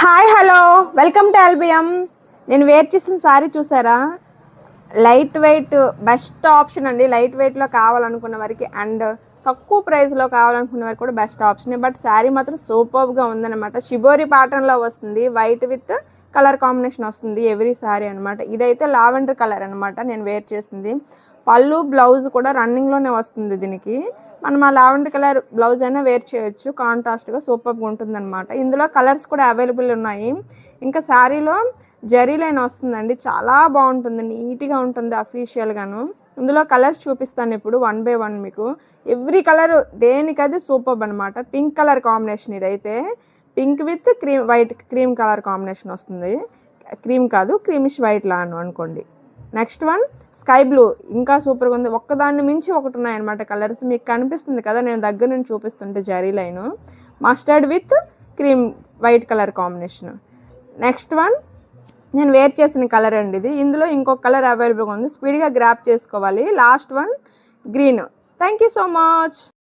Hi hello welcome to LBM. నేను wear చేసిన శారీ చూసారా? లైట్ వెయిట్ బెస్ట్ ఆప్షన్ అండి. లైట్ వెయిట్లో కావాలనుకున్న వారికి అండ్ తక్కువ ప్రైస్లో కావాలనుకున్న వారికి కూడా బెస్ట్ ఆప్షన్. బట్ శారీ మాత్రం సూపర్గా ఉందన్నమాట. షిబోరి ప్యాటర్న్లో వస్తుంది, వైట్ విత్ కలర్ కాంబినేషన్ వస్తుంది ఎవ్రీ శారీ అనమాట. ఇదైతే లావెండర్ కలర్ అనమాట నేను వేర్ చేసింది. పళ్ళు బ్లౌజ్ కూడా రన్నింగ్లోనే వస్తుంది దీనికి. మనం ఆ లావెండర్ కలర్ బ్లౌజ్ అయినా వేర్ చేయొచ్చు, కాంట్రాస్ట్గా సూపర్గా ఉంటుందన్నమాట. ఇందులో కలర్స్ కూడా అవైలబుల్ ఉన్నాయి. ఇంకా శారీలో జరీ లైన్ వస్తుందండి, చాలా బాగుంటుంది, నీట్గా ఉంటుంది అఫీషియల్గాను. ఇందులో కలర్స్ చూపిస్తాను ఇప్పుడు వన్ బై వన్ మీకు. ఎవ్రీ కలర్ దేనికది సూపర్ అనమాట. పింక్ కలర్ కాంబినేషన్ ఇదైతే, pink with cream colour combination వస్తుంది. క్రీమ్ కాదు, క్రీమిష్ వైట్ లాను అనుకోండి. నెక్స్ట్ వన్ స్కై బ్లూ, ఇంకా సూపర్గా ఉంది. ఒక్కదాన్ని మించి ఒకటి ఉన్నాయన్నమాట కలర్స్. మీకు కనిపిస్తుంది కదా నేను దగ్గర నుంచి చూపిస్తుంటే zari line. Mustard with cream white colour combination. Next one నేను వేర్ చేసిన కలర్ అండి ఇది. ఇందులో ఇంకొక కలర్ అవైలబుల్గా ఉంది, స్పీడ్గా గ్రాప్ చేసుకోవాలి. Last one green. Thank you so much.